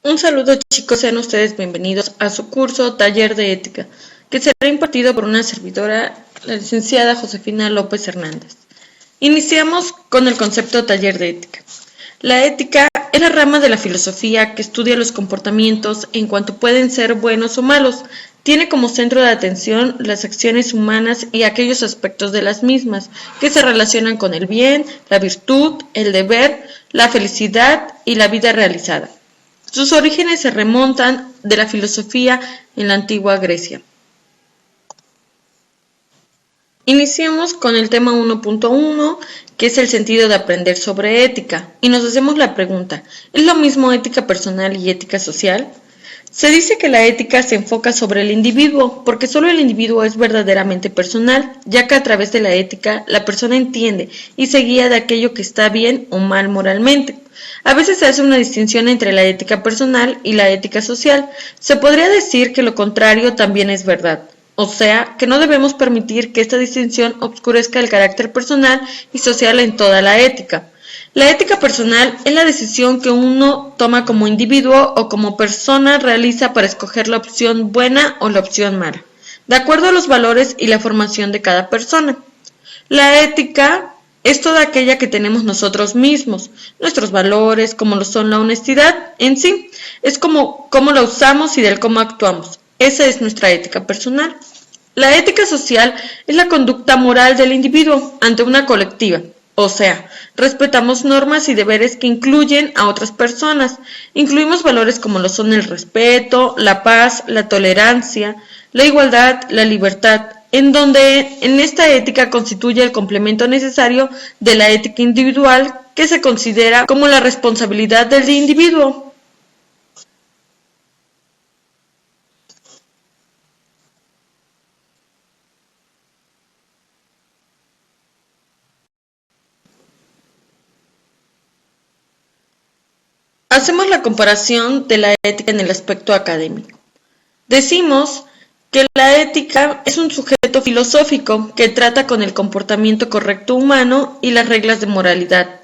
Un saludo chicos, sean ustedes bienvenidos a su curso Taller de Ética, que será impartido por una servidora, la licenciada Josefina López Hernández. Iniciamos con el concepto Taller de Ética. La ética es la rama de la filosofía que estudia los comportamientos en cuanto pueden ser buenos o malos. Tiene como centro de atención las acciones humanas y aquellos aspectos de las mismas que se relacionan con el bien, la virtud, el deber, la felicidad y la vida realizada. Sus orígenes se remontan de la filosofía en la antigua Grecia. Iniciamos con el tema 1.1, que es el sentido de aprender sobre ética, y nos hacemos la pregunta, ¿es lo mismo ética personal y ética social? Se dice que la ética se enfoca sobre el individuo, porque solo el individuo es verdaderamente personal, ya que a través de la ética la persona entiende y se guía de aquello que está bien o mal moralmente. A veces se hace una distinción entre la ética personal y la ética social. Se podría decir que lo contrario también es verdad. O sea, que no debemos permitir que esta distinción obscurezca el carácter personal y social en toda la ética. La ética personal es la decisión que uno toma como individuo o como persona realiza para escoger la opción buena o la opción mala, de acuerdo a los valores y la formación de cada persona. La ética es toda aquella que tenemos nosotros mismos, nuestros valores, como lo son la honestidad en sí, es como cómo la usamos y del cómo actuamos. Esa es nuestra ética personal. La ética social es la conducta moral del individuo ante una colectiva, o sea, respetamos normas y deberes que incluyen a otras personas. Incluimos valores como lo son el respeto, la paz, la tolerancia, la igualdad, la libertad, en donde en esta ética constituye el complemento necesario de la ética individual que se considera como la responsabilidad del individuo. Hacemos la comparación de la ética en el aspecto académico. Decimos que la ética es un sujeto filosófico que trata con el comportamiento correcto humano y las reglas de moralidad.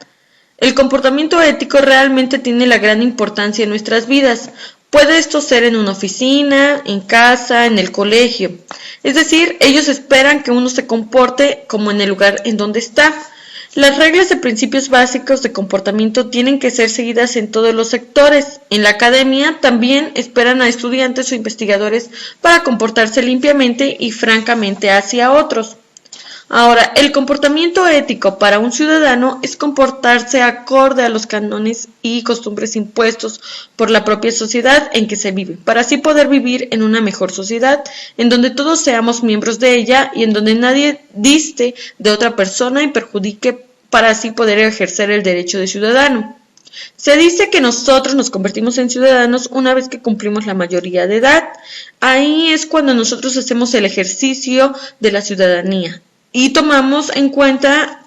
El comportamiento ético realmente tiene la gran importancia en nuestras vidas. Puede esto ser en una oficina, en casa, en el colegio. Es decir, ellos esperan que uno se comporte como en el lugar en donde está. Las reglas de principios básicos de comportamiento tienen que ser seguidas en todos los sectores. En la academia también esperan a estudiantes o investigadores para comportarse limpiamente y francamente hacia otros. Ahora, el comportamiento ético para un ciudadano es comportarse acorde a los cánones y costumbres impuestos por la propia sociedad en que se vive, para así poder vivir en una mejor sociedad, en donde todos seamos miembros de ella y en donde nadie diste de otra persona y perjudique para así poder ejercer el derecho de ciudadano. Se dice que nosotros nos convertimos en ciudadanos una vez que cumplimos la mayoría de edad. Ahí es cuando nosotros hacemos el ejercicio de la ciudadanía y toman en cuenta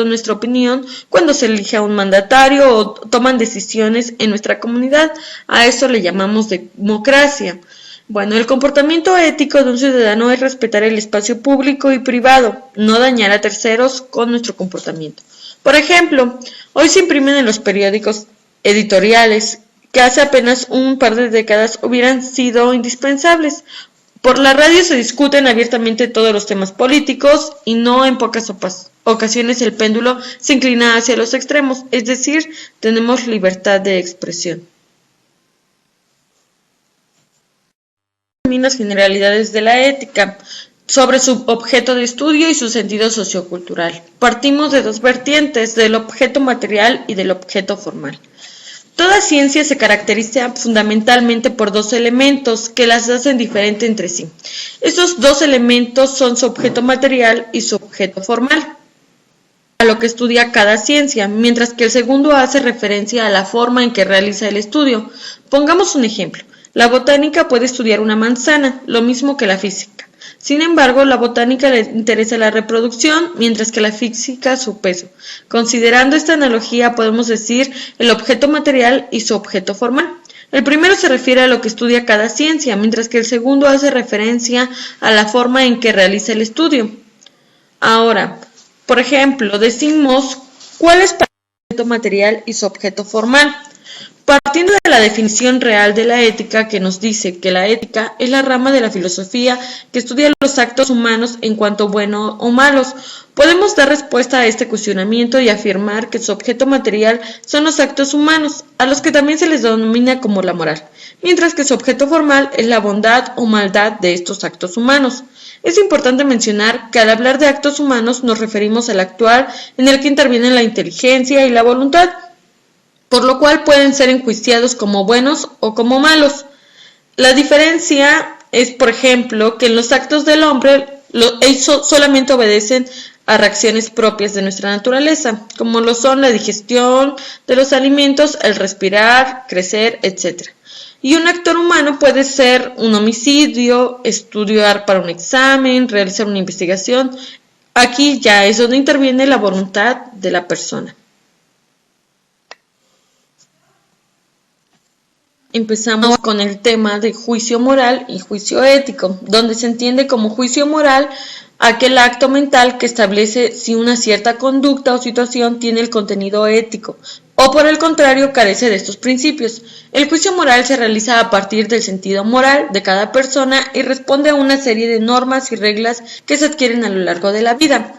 nuestra opinión cuando se elige a un mandatario o toman decisiones en nuestra comunidad. A eso le llamamos democracia. Bueno, el comportamiento ético de un ciudadano es respetar el espacio público y privado, no dañar a terceros con nuestro comportamiento. Por ejemplo, hoy se imprimen en los periódicos editoriales que hace apenas un par de décadas hubieran sido indispensables. Por la radio se discuten abiertamente todos los temas políticos y no en pocas ocasiones el péndulo se inclina hacia los extremos, es decir, tenemos libertad de expresión. Las generalidades de la ética, sobre su objeto de estudio y su sentido sociocultural. Partimos de dos vertientes, del objeto material y del objeto formal. Toda ciencia se caracteriza fundamentalmente por dos elementos que las hacen diferentes entre sí. Esos dos elementos son su objeto material y su objeto formal, a lo que estudia cada ciencia, mientras que el segundo hace referencia a la forma en que realiza el estudio. Pongamos un ejemplo. La botánica puede estudiar una manzana, lo mismo que la física. Sin embargo, la botánica le interesa la reproducción, mientras que la física su peso. Considerando esta analogía, podemos decir el objeto material y su objeto formal. El primero se refiere a lo que estudia cada ciencia, mientras que el segundo hace referencia a la forma en que realiza el estudio. Ahora, por ejemplo, decimos cuál es para el objeto material y su objeto formal. Partiendo de la definición real de la ética, que nos dice que la ética es la rama de la filosofía que estudia los actos humanos en cuanto buenos o malos, podemos dar respuesta a este cuestionamiento y afirmar que su objeto material son los actos humanos, a los que también se les denomina como la moral, mientras que su objeto formal es la bondad o maldad de estos actos humanos. Es importante mencionar que al hablar de actos humanos nos referimos al actuar en el que intervienen la inteligencia y la voluntad, por lo cual pueden ser enjuiciados como buenos o como malos. La diferencia es, por ejemplo, que en los actos del hombre ellos solamente obedecen a reacciones propias de nuestra naturaleza, como lo son la digestión de los alimentos, el respirar, crecer, etc. Y un actor humano puede ser un homicidio, estudiar para un examen, realizar una investigación. Aquí ya es donde interviene la voluntad de la persona. Empezamos con el tema de juicio moral y juicio ético, donde se entiende como juicio moral aquel acto mental que establece si una cierta conducta o situación tiene el contenido ético, o por el contrario carece de estos principios. El juicio moral se realiza a partir del sentido moral de cada persona y responde a una serie de normas y reglas que se adquieren a lo largo de la vida,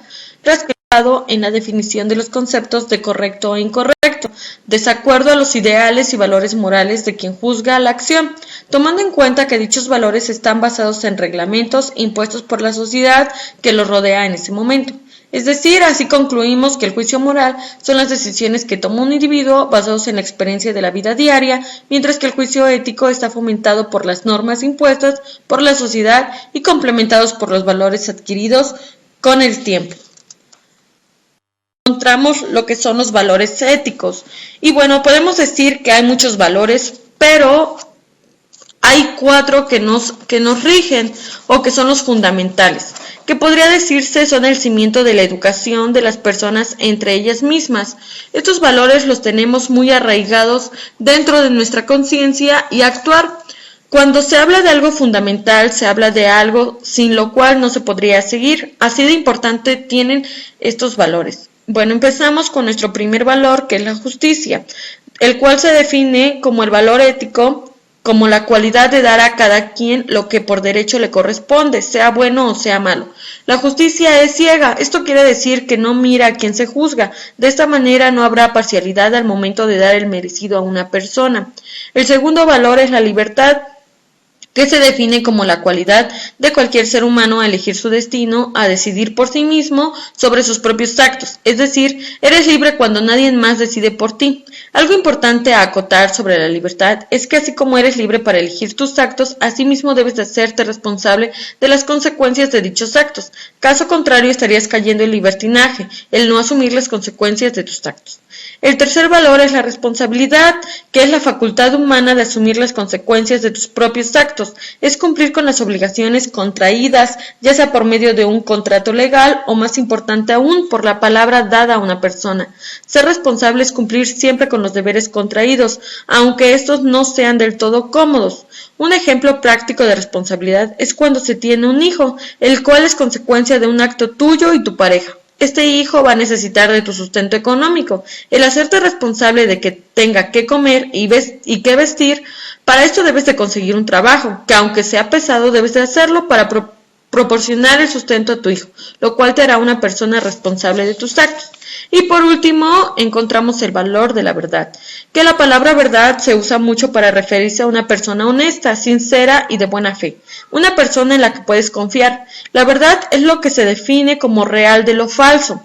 en la definición de los conceptos de correcto e incorrecto, desacuerdo a los ideales y valores morales de quien juzga la acción, tomando en cuenta que dichos valores están basados en reglamentos impuestos por la sociedad que los rodea en ese momento. Es decir, así concluimos que el juicio moral son las decisiones que toma un individuo basados en la experiencia de la vida diaria, mientras que el juicio ético está fomentado por las normas impuestas por la sociedad y complementados por los valores adquiridos con el tiempo. Encontramos lo que son los valores éticos. Y bueno, podemos decir que hay muchos valores, pero hay 4 que nos rigen o que son los fundamentales, que podría decirse son el cimiento de la educación de las personas entre ellas mismas. Estos valores los tenemos muy arraigados dentro de nuestra conciencia y actuar. Cuando se habla de algo fundamental, se habla de algo sin lo cual no se podría seguir. Así de importante tienen estos valores. Bueno, empezamos con nuestro primer valor, que es la justicia, el cual se define como el valor ético, como la cualidad de dar a cada quien lo que por derecho le corresponde, sea bueno o sea malo. La justicia es ciega, esto quiere decir que no mira a quien se juzga, de esta manera no habrá parcialidad al momento de dar el merecido a una persona. El segundo valor es la libertad, que se define como la cualidad de cualquier ser humano a elegir su destino, a decidir por sí mismo sobre sus propios actos, es decir, eres libre cuando nadie más decide por ti. Algo importante a acotar sobre la libertad es que así como eres libre para elegir tus actos, asimismo debes de hacerte responsable de las consecuencias de dichos actos. Caso contrario, estarías cayendo en libertinaje, el no asumir las consecuencias de tus actos. El tercer valor es la responsabilidad, que es la facultad humana de asumir las consecuencias de tus propios actos, es cumplir con las obligaciones contraídas, ya sea por medio de un contrato legal o, más importante aún, por la palabra dada a una persona. Ser responsable es cumplir siempre con los deberes contraídos, aunque estos no sean del todo cómodos. Un ejemplo práctico de responsabilidad es cuando se tiene un hijo, el cual es consecuencia de un acto tuyo y tu pareja. Este hijo va a necesitar de tu sustento económico. El hacerte responsable de que tenga que comer y qué vestir, para esto debes de conseguir un trabajo, que aunque sea pesado debes de hacerlo para proporcionar el sustento a tu hijo, lo cual te hará una persona responsable de tus actos. Y por último, encontramos el valor de la verdad, que la palabra verdad se usa mucho para referirse a una persona honesta, sincera y de buena fe, una persona en la que puedes confiar. La verdad es lo que se define como real de lo falso.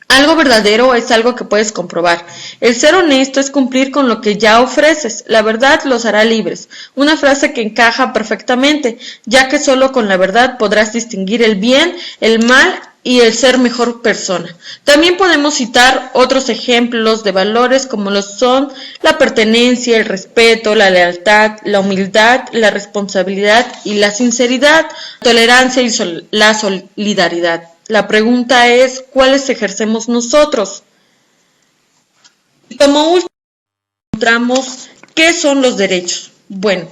Algo verdadero es algo que puedes comprobar. El ser honesto es cumplir con lo que ya ofreces. La verdad los hará libres. Una frase que encaja perfectamente, ya que solo con la verdad podrás distinguir el bien, el mal y el ser mejor persona. También podemos citar otros ejemplos de valores como lo son la pertenencia, el respeto, la lealtad, la humildad, la responsabilidad y la sinceridad, la tolerancia y la solidaridad. La pregunta es, ¿cuáles ejercemos nosotros? Y como último, encontramos, ¿qué son los derechos? Bueno,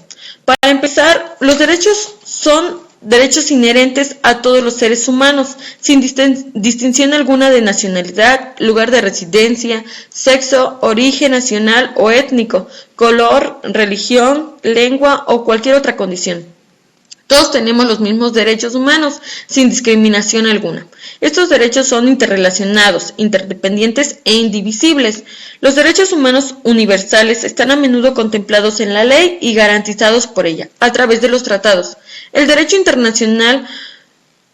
para empezar, los derechos son derechos inherentes a todos los seres humanos, sin distinción alguna de nacionalidad, lugar de residencia, sexo, origen nacional o étnico, color, religión, lengua o cualquier otra condición. Todos tenemos los mismos derechos humanos, sin discriminación alguna. Estos derechos son interrelacionados, interdependientes e indivisibles. Los derechos humanos universales están a menudo contemplados en la ley y garantizados por ella, a través de los tratados. El derecho internacional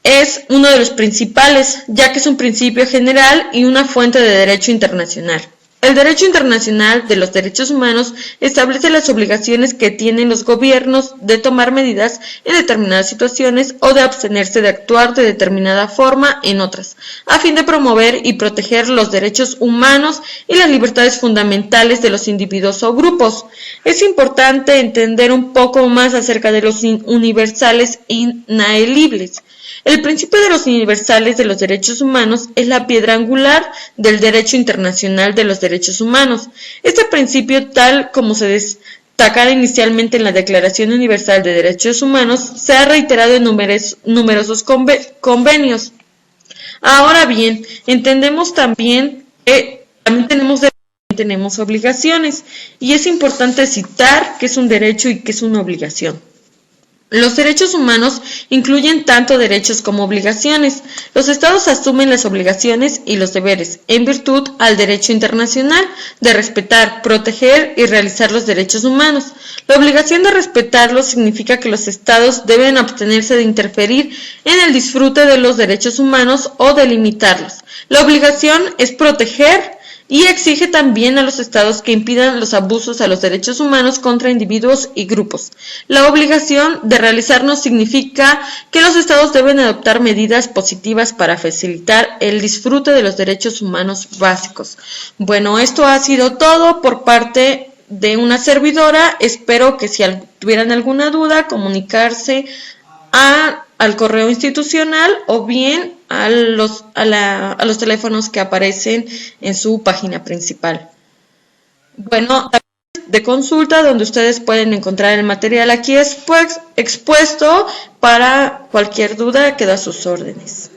es uno de los principales, ya que es un principio general y una fuente de derecho internacional. El derecho internacional de los derechos humanos establece las obligaciones que tienen los gobiernos de tomar medidas en determinadas situaciones o de abstenerse de actuar de determinada forma en otras, a fin de promover y proteger los derechos humanos y las libertades fundamentales de los individuos o grupos. Es importante entender un poco más acerca de los universales inalienables. El principio de los universales de los derechos humanos es la piedra angular del derecho internacional de los derechos humanos. Este principio, tal como se destacaba inicialmente en la Declaración Universal de Derechos Humanos, se ha reiterado en numerosos convenios. Ahora bien, entendemos también que también tenemos derechos y tenemos obligaciones, y es importante citar qué es un derecho y qué es una obligación. Los derechos humanos incluyen tanto derechos como obligaciones. Los estados asumen las obligaciones y los deberes en virtud al derecho internacional de respetar, proteger y realizar los derechos humanos. La obligación de respetarlos significa que los estados deben abstenerse de interferir en el disfrute de los derechos humanos o de limitarlos. La obligación es proteger y exige también a los estados que impidan los abusos a los derechos humanos contra individuos y grupos. La obligación de realizarlos significa que los estados deben adoptar medidas positivas para facilitar el disfrute de los derechos humanos básicos. Bueno, esto ha sido todo por parte de una servidora. Espero que si tuvieran alguna duda, comunicarse al correo institucional o bien a los teléfonos que aparecen en su página principal. Bueno, de consulta donde ustedes pueden encontrar el material aquí expuesto. Para cualquier duda queda a sus órdenes.